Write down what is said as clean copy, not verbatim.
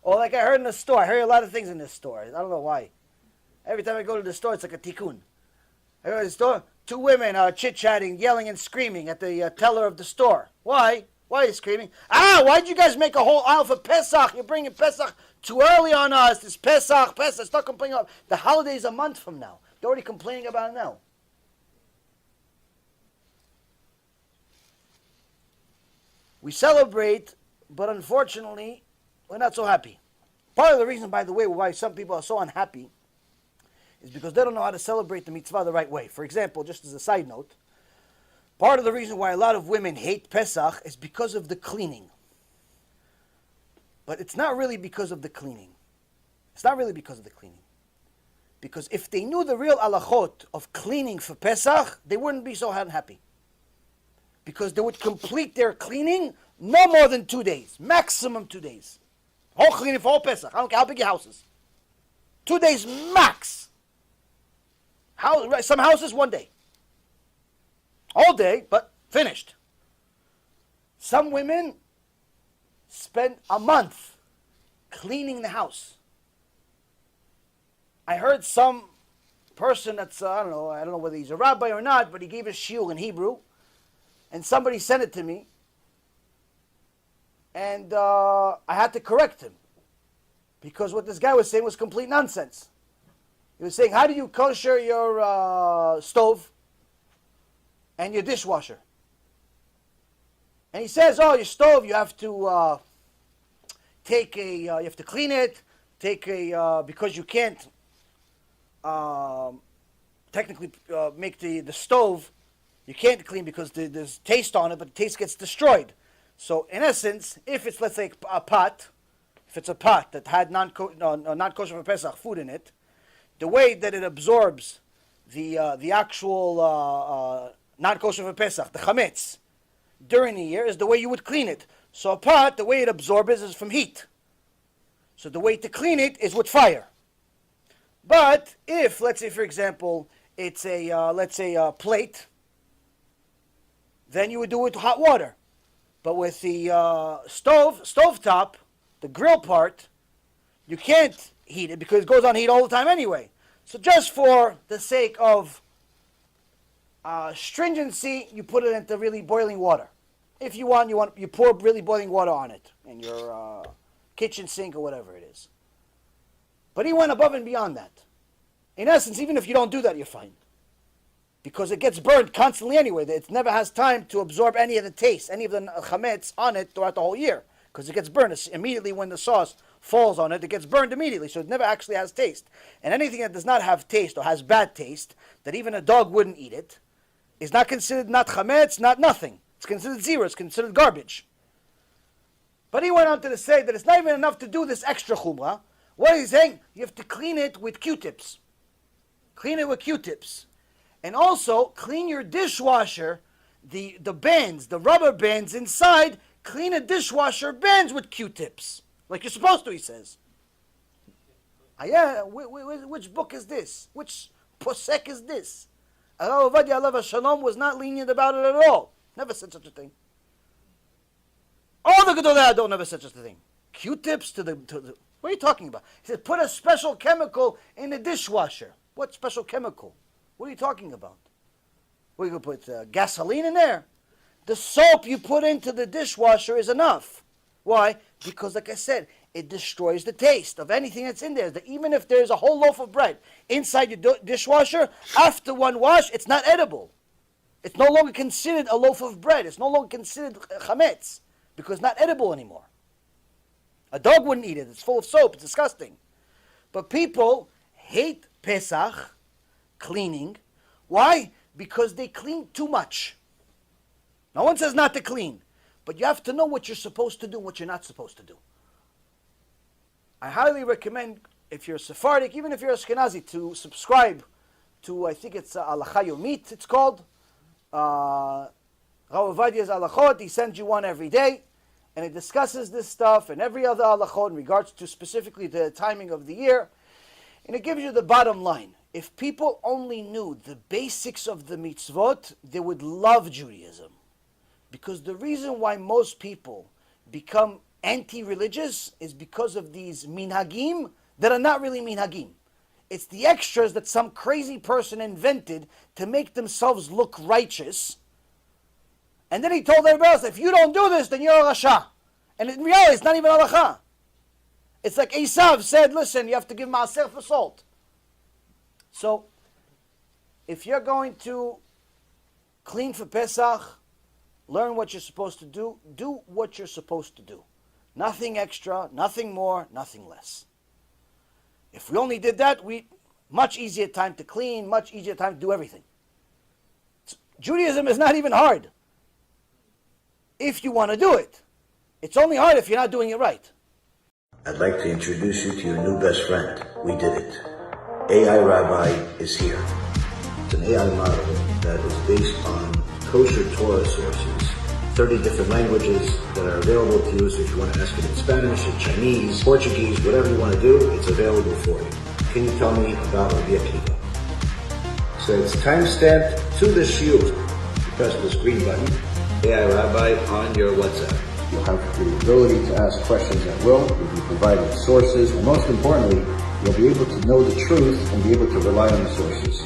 Or like I heard in the store. I heard a lot of things in this store. I don't know why. Every time I go to the store, it's like a tikkun. I go to the store, two women are chit-chatting, yelling and screaming at the teller of the store. Why? Why are you screaming? Why'd you guys make a whole aisle for Pesach? You're bringing Pesach too early on us. It's Pesach. Start complaining about the holiday's a month from now. They're already complaining about it now. We celebrate, but unfortunately, we're not so happy. Part of the reason, by the way, why some people are so unhappy is because they don't know how to celebrate the mitzvah the right way. For example, just as a side note, part of the reason why a lot of women hate Pesach is because of the cleaning. But it's not really because of the cleaning. It's not really because of the cleaning. Because if they knew the real halachot of cleaning for Pesach, they wouldn't be so unhappy. Because they would complete their cleaning no more than 2 days. Maximum 2 days. Whole cleaning for whole Pesach. I don't care how big your house is. 2 days max. Some houses, 1 day. All day, but finished. Some women spend a month cleaning the house. I heard some person that's, I don't know whether he's a rabbi or not, but he gave a shiur in Hebrew, and somebody sent it to me, and I had to correct him, because what this guy was saying was complete nonsense. He was saying, how do you kosher your stove and your dishwasher? And he says, your stove, you have to you have to clean it, because you can't technically make the stove, you can't clean because there's taste on it, but the taste gets destroyed. So in essence, if it's, let's say, a pot, if it's a pot that had non-kosher for Pesach food in it, the way that it absorbs the actual non-kosher for Pesach, the chametz, during the year is the way you would clean it. So a pot, the way it absorbs is from heat. So the way to clean it is with fire. But if, let's say, for example, it's a plate, then you would do it with hot water. But with the stovetop, the grill part, you can't heat it because it goes on heat all the time anyway. So just for the sake of stringency, you put it into really boiling water. If you want, you pour really boiling water on it in your kitchen sink or whatever it is. But he went above and beyond that. In essence, even if you don't do that, you're fine. Because it gets burned constantly anyway. It never has time to absorb any of the taste, any of the chametz on it throughout the whole year. Because it gets burned immediately when the sauce falls on it. It gets burned immediately, so it never actually has taste. And anything that does not have taste or has bad taste, that even a dog wouldn't eat it, is not considered not chametz, not nothing. It's considered zero. It's considered garbage. But he went on to say that it's not even enough to do this extra chumrah. What he's saying, you have to clean it with Q-tips. Clean it with Q-tips. And also, clean your dishwasher, the bands, the rubber bands inside, clean a dishwasher bands with Q-tips. Like you're supposed to, he says. Which book is this? Which posek is this? Rabbi Ovadia alav Shalom was not lenient about it at all. Never said such a thing. All the Gedolei Hador never said such a thing. Q-tips to the... What are you talking about? He said, put a special chemical in the dishwasher. What special chemical? What are you talking about? What, you going to put gasoline in there? The soap you put into the dishwasher is enough. Why? Because, like I said, it destroys the taste of anything that's in there. That even if there's a whole loaf of bread inside your dishwasher, after one wash, it's not edible. It's no longer considered a loaf of bread. It's no longer considered chametz because it's not edible anymore. A dog wouldn't eat it. It's full of soap. It's disgusting. But people hate Pesach, cleaning. Why? Because they clean too much. No one says not to clean. But you have to know what you're supposed to do and what you're not supposed to do. I highly recommend, if you're Sephardic, even if you're Ashkenazi, to subscribe to, I think it's Halacha Yomit, it's called. Rav Ovadia's Halachot, he sends you one every day. And it discusses this stuff and every other halachot in regards to specifically the timing of the year. And it gives you the bottom line. If people only knew the basics of the mitzvot, they would love Judaism. Because the reason why most people become anti-religious is because of these minhagim that are not really minhagim. It's the extras that some crazy person invented to make themselves look righteous. And then he told everybody else, if you don't do this, then you're a rasha. And in reality, it's not even halacha. It's like Esav said, listen, you have to give maaser for salt. So, if you're going to clean for Pesach, learn what you're supposed to do what you're supposed to do. Nothing extra, nothing more, nothing less. If we only did that, much easier time to clean, much easier time to do everything. Judaism is not even hard if you want to do it. It's only hard if you're not doing it right. I'd like to introduce you to your new best friend. We did it. AI Rabbi is here. It's an AI model that is based on kosher Torah sources, 30 different languages that are available to you. So if you want to ask it in Spanish, in Chinese, Portuguese, whatever you want to do, it's available for you. Can you tell me about Rabbi Akiva? So it's timestamped to the shiur. You press this green button, AI Rabbi on your WhatsApp. You'll have the ability to ask questions at will. You'll be provided sources, and most importantly, you'll be able to know the truth and be able to rely on the sources.